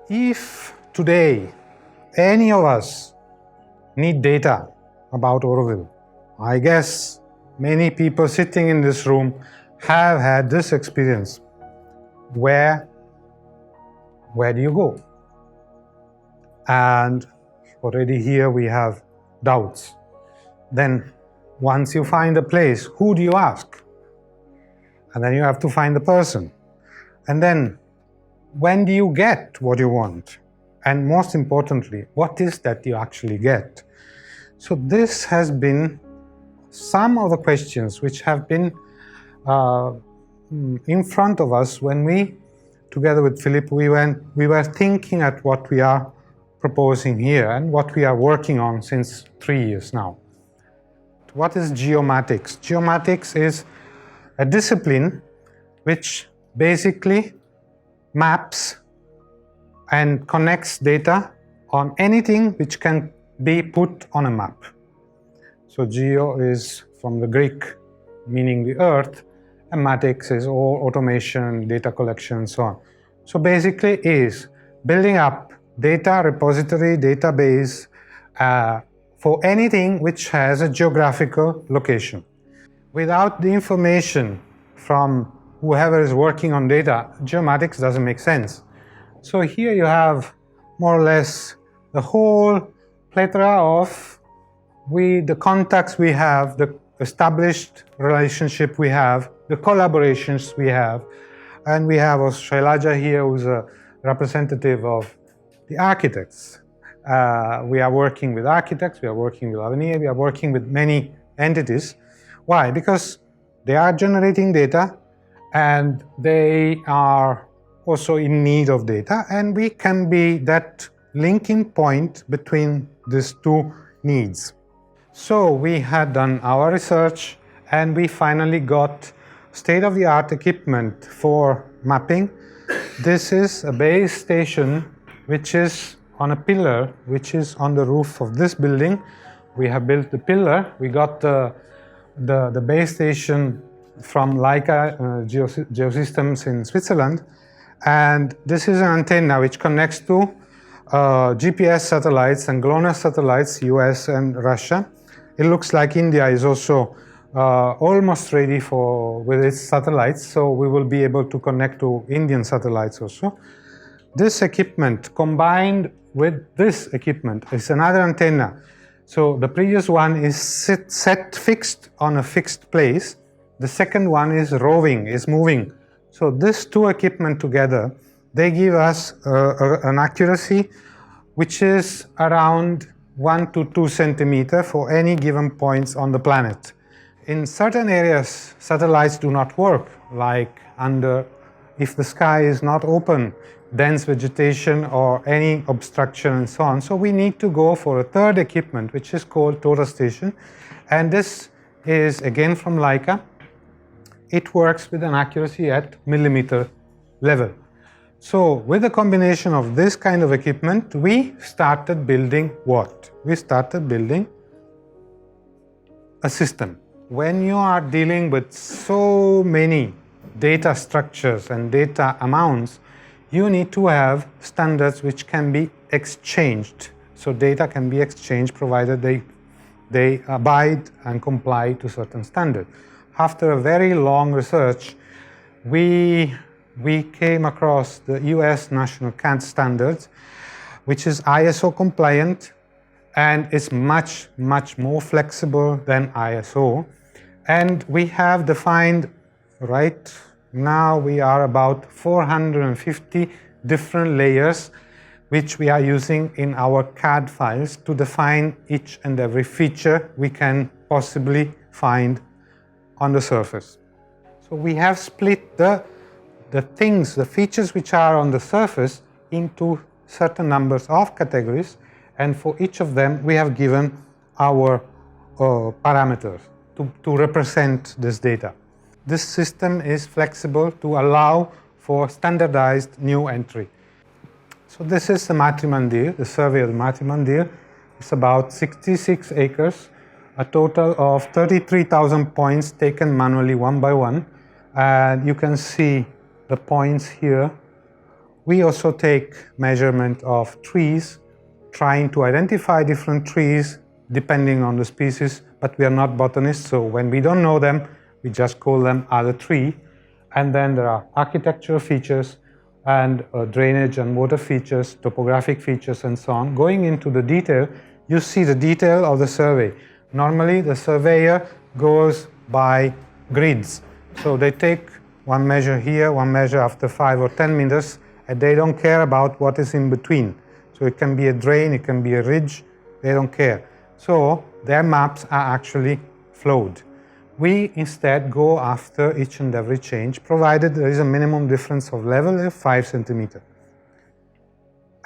If today any of us need data about Auroville, I guess many people sitting in this room have had this experience. Where do you go? And already here we have doubts. Then once you find a place, who do you ask? And then you have to find the person. And then when do you get what you want? And most importantly, what is that you actually get? So this has been some of the questions which have been in front of us when we, together with Philip, we were thinking at what we are proposing here and what we are working on since 3 years now. What is geomatics? Geomatics is a discipline which basically maps and connects data on anything which can be put on a map. So geo is from the Greek meaning the earth, and matics is all automation, data collection, and so on. So basically is building up data repository, database for anything which has a geographical location. Without the information from whoever is working on data, geomatics doesn't make sense. So here you have more or less the whole plethora of the contacts we have, the established relationship we have, the collaborations we have, and we have Shailaja here, who's a representative of the architects. We are working with architects, we are working with Avenir, we are working with many entities. Why? Because they are generating data and they are also in need of data, and we can be that linking point between these two needs. So we had done our research and we finally got state-of-the-art equipment for mapping. This is a base station which is on a pillar which is on the roof of this building. We have built the pillar. We got the base station from Leica Geosystems in Switzerland, and this is an antenna which connects to GPS satellites and GLONASS satellites, US and Russia. It looks like India is also almost ready with its satellites, so we will be able to connect to Indian satellites also. This equipment combined with this equipment is another antenna. So the previous one is set fixed on a fixed place. The second one is roving, is moving. So these two equipment together, they give us an accuracy which is around 1 to 2 centimeters for any given points on the planet. In certain areas, satellites do not work, like if the sky is not open, dense vegetation or any obstruction and so on. So we need to go for a third equipment, which is called Tora Station. And this is again from Leica. It works with an accuracy at millimeter level. So with the combination of this kind of equipment, we started building what? We started building a system. When you are dealing with so many data structures and data amounts, you need to have standards which can be exchanged. So data can be exchanged provided they abide and comply to certain standards. After a very long research, we came across the US National CAD standards, which is ISO compliant and is much, much more flexible than ISO. And we have defined, right now we are about 450 different layers which we are using in our CAD files to define each and every feature we can possibly find on the surface. So we have split the features which are on the surface into certain numbers of categories, and for each of them we have given our parameters to represent this data. This system is flexible to allow for standardized new entry. So this is the Matri Mandir, the survey of the Matri Mandir. It's about 66 acres, a total of 33,000 points taken manually one by one. And you can see the points here We also take measurement of trees, trying to identify different trees depending on the species, but we are not botanists, so when we don't know them, we just call them other tree. And then there are architectural features and drainage and water features, topographic features, and so on. Going into the detail, you see the detail of the survey. Normally, the surveyor goes by grids. So they take one measure here, one measure after 5 or 10 meters, and they don't care about what is in between. So it can be a drain, it can be a ridge, they don't care. So their maps are actually flowed. We instead go after each and every change, provided there is a minimum difference of level of 5 centimeters.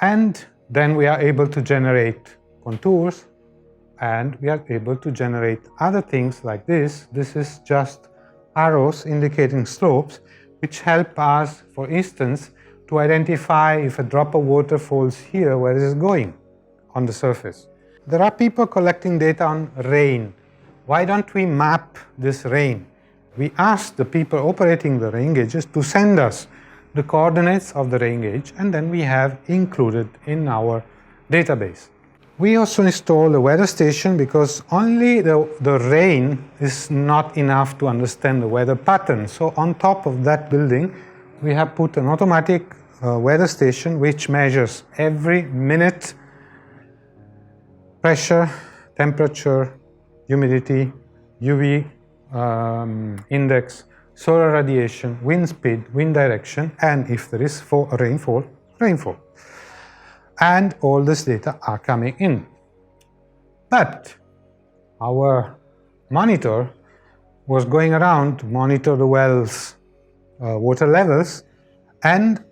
And then we are able to generate contours, and we are able to generate other things like this. This is just arrows indicating slopes, which help us, for instance, to identify if a drop of water falls here, where is it going on the surface. There are people collecting data on rain. Why don't we map this rain? We ask the people operating the rain gauges to send us the coordinates of the rain gauge, and then we have included in our database. We also install a weather station because only the rain is not enough to understand the weather pattern. So on top of that building, we have put an automatic weather station which measures every minute pressure, temperature, humidity, UV index, solar radiation, wind speed, wind direction, and if there is rainfall, rainfall. And all this data are coming in. But our monitor was going around to monitor the wells' water levels, and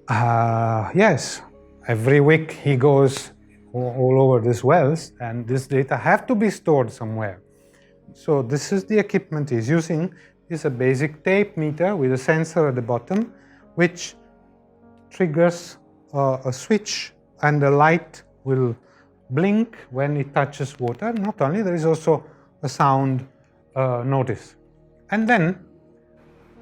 yes, every week he goes all over these wells, and this data have to be stored somewhere. So this is the equipment he's using. It's a basic tape meter with a sensor at the bottom, which triggers a switch, and the light will blink when it touches water. Not only, there is also a sound notice. And then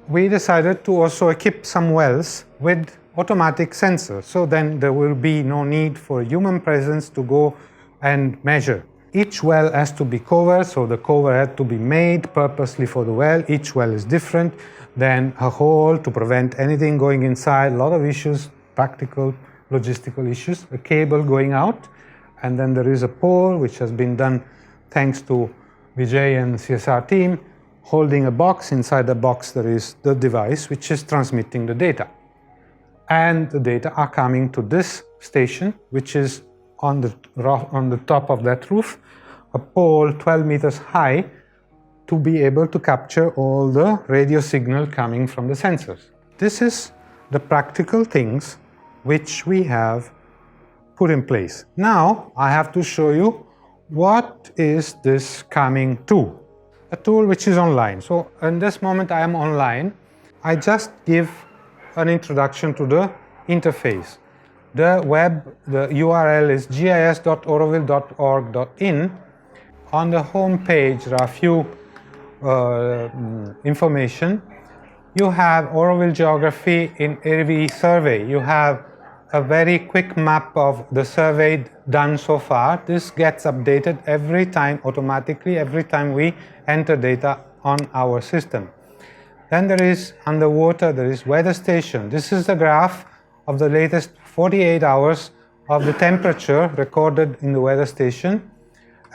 we decided to also equip some wells with automatic sensors. So then there will be no need for human presence to go and measure. Each well has to be covered, so the cover had to be made purposely for the well. Each well is different. Then a hole to prevent anything going inside, a lot of issues, practical, logistical issues, a cable going out, and then there is a pole which has been done thanks to Vijay and CSR team, holding a box. Inside the box there is the device which is transmitting the data. And the data are coming to this station, which is on the top of that roof, a pole 12 meters high, to be able to capture all the radio signal coming from the sensors. This is the practical things which we have put in place. Now I have to show you what is this coming to. A tool which is online. So in this moment I am online. I just give an introduction to the interface. The URL is gis.auroville.org.in. On the home page there are a few information. You have Auroville geography in every survey. You have a very quick map of the survey done so far. This gets updated every time automatically, every time we enter data on our system. Then there is underwater, there is weather station. This is the graph of the latest 48 hours of the temperature recorded in the weather station.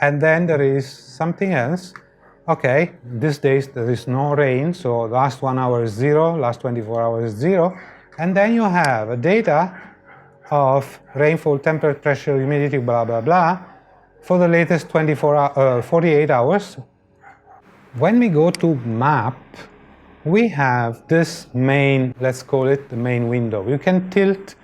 And then there is something else. Okay, these days there is no rain, so last 1 hour is 0, last 24 hours is 0. And then you have a data of rainfall, temperature, pressure, humidity, blah, blah, blah, for the latest 48 hours. When we go to map, we have this main, let's call it the main window. You can tilt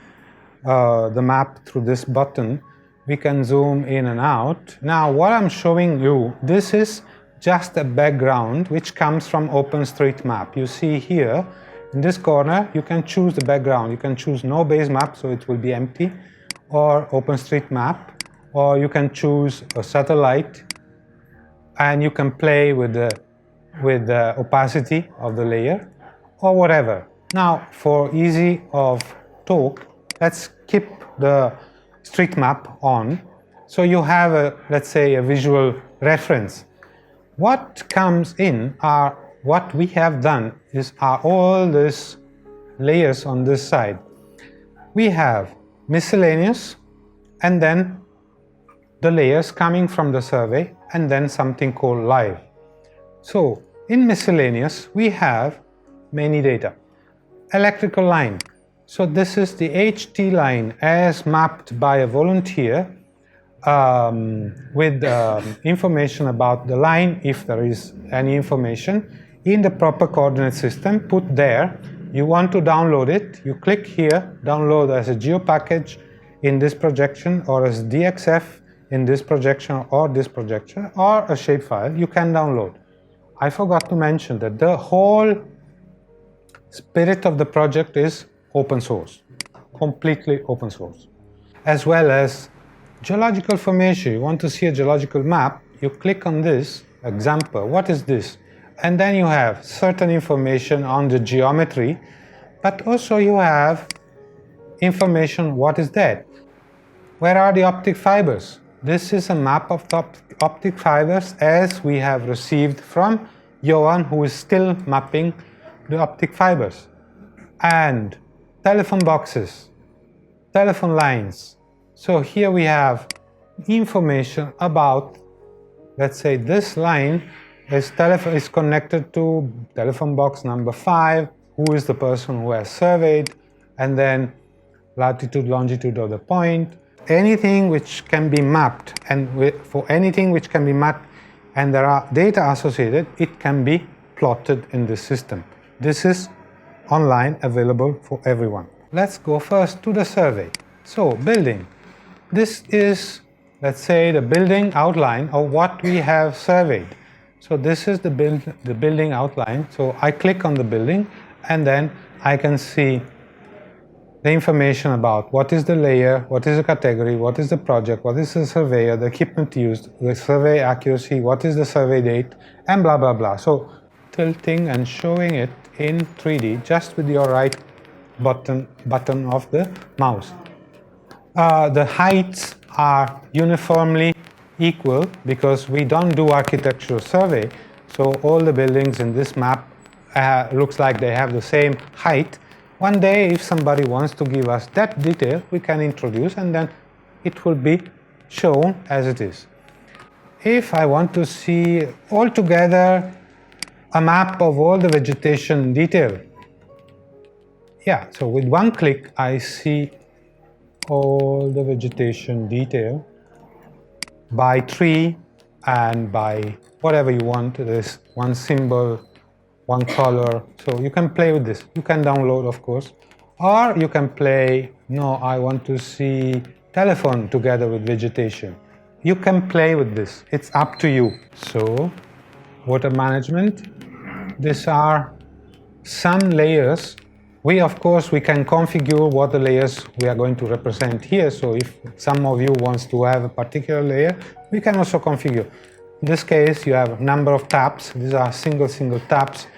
the map through this button. We can zoom in and out. Now what I'm showing you, this is just a background which comes from OpenStreetMap. You see here, in this corner, you can choose the background. You can choose no base map, so it will be empty, or OpenStreetMap, or you can choose a satellite, and you can play with the opacity of the layer, or whatever. Now, for ease of talk, let's keep the street map on. So you have a, let's say, a visual reference. What comes in are, what we have done is are all these layers on this side. We have miscellaneous, and then the layers coming from the survey, and then something called live. So in miscellaneous, we have many data. Electrical line. So this is the HT line as mapped by a volunteer with information about the line, if there is any information, in the proper coordinate system put there. You want to download it, you click here, download as a geo package in this projection, or as DXF in this projection, or this projection, or a shapefile you can download. I forgot to mention that the whole spirit of the project is open source, completely open source. As well as geological formation. You want to see a geological map, you click on this example, what is this? And then you have certain information on the geometry, but also you have information, what is that? Where are the optic fibers? This is a map of the optic fibers as we have received from Johan, who is still mapping the optic fibers. And telephone boxes, telephone lines. So here we have information about, let's say, this line is connected to telephone box number 5, who is the person who has surveyed, and then latitude, longitude of the point. Anything which can be mapped, and for anything which can be mapped and there are data associated, it can be plotted in this system. This is online, available for everyone. Let's go first to the survey. So, building. This is, let's say, the building outline of what we have surveyed. So this is the building outline. So I click on the building, and then I can see the information about what is the layer, what is the category, what is the project, what is the surveyor, the equipment used, the survey accuracy, what is the survey date, and blah, blah, blah. So tilting and showing it in 3D just with your right button of the mouse. The heights are uniformly equal because we don't do architectural survey. So all the buildings in this map looks like they have the same height. One day, if somebody wants to give us that detail, we can introduce, and then it will be shown as it is. If I want to see altogether a map of all the vegetation detail, yeah, so with one click I see all the vegetation detail by tree and by whatever you want. There's one symbol, one color, so you can play with this. You can download, of course, or you can play, no, I want to see telephone together with vegetation. You can play with this, it's up to you. So, water management, these are some layers. We, of course, we can configure what the layers we are going to represent here. So if some of you wants to have a particular layer, we can also configure. In this case, you have a number of taps. These are single taps,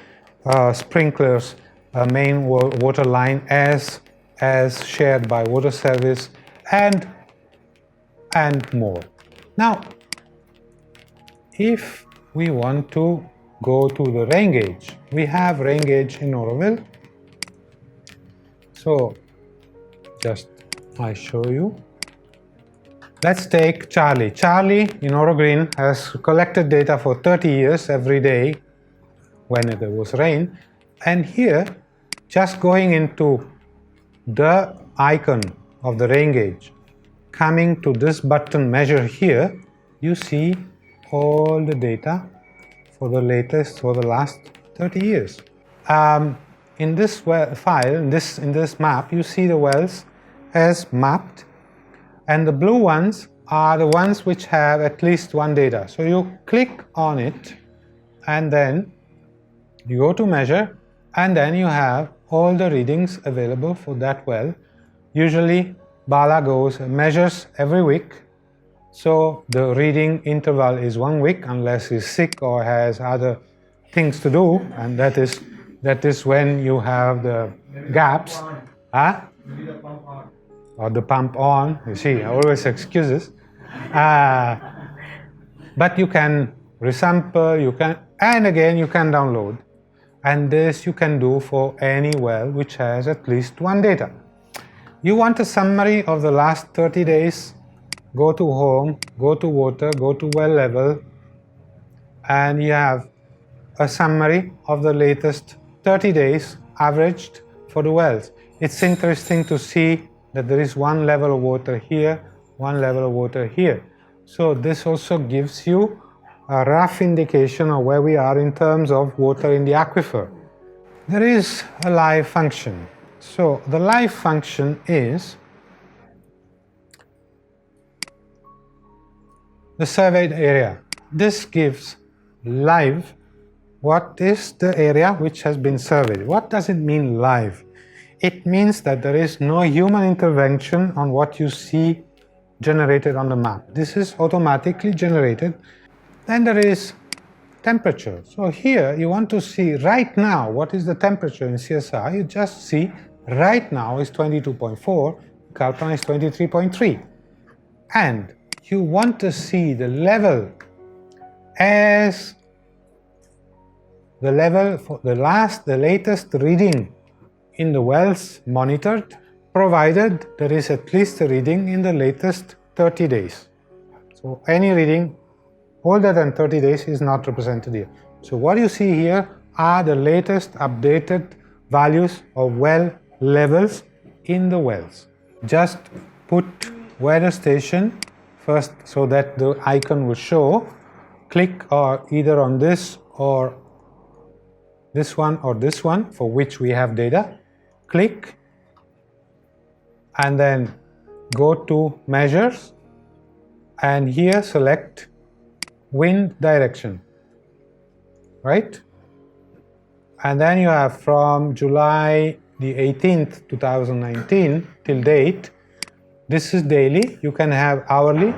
sprinklers, main water line as shared by water service, and more. Now, if we want to go to the rain gauge, we have rain gauge in Auroville. So, just I show you. Let's take Charlie. Charlie in Orogreen has collected data for 30 years every day when there was rain. And here, just going into the icon of the rain gauge, coming to this button measure here, you see all the data for the latest, for the last 30 years. In this file, in this map, you see the wells as mapped, and the blue ones are the ones which have at least one data. So you click on it, and then you go to measure, and then you have all the readings available for that well. Usually Bala measures every week, so the reading interval is 1 week unless he's sick or has other things to do, and that is when you have the gaps. Or the pump on, you see, always excuses. But you can resample, and again you can download. And this you can do for any well which has at least one data. You want a summary of the last 30 days, go to home, go to water, go to well level, and you have a summary of the latest 30 days averaged for the wells. It's interesting to see that there is one level of water here, one level of water here. So this also gives you a rough indication of where we are in terms of water in the aquifer. There is a live function. So the live function is the surveyed area. This gives live what is the area which has been surveyed. What does it mean live? It means that there is no human intervention on what you see generated on the map. This is automatically generated. Then there is temperature. So here you want to see right now what is the temperature in CSR. You just see right now is 22.4, Kalpana is 23.3. And you want to see the level as the level for the latest reading in the wells monitored, provided there is at least a reading in the latest 30 days. So any reading older than 30 days is not represented here. So what you see here are the latest updated values of well levels in the wells. Just put weather station first so that the icon will show. Click either on this or this one or this one for which we have data. Click and then go to measures and here select wind direction, right? And then you have from July the 18th, 2019 till date. This is daily. You can have hourly,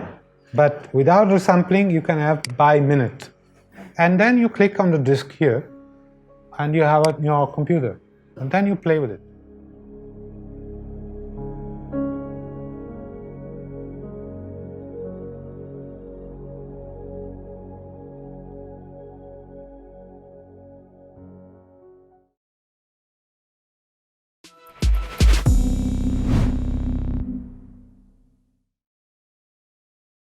but without resampling you can have by minute. And then you click on the disk here and you have it in your computer and then you play with it.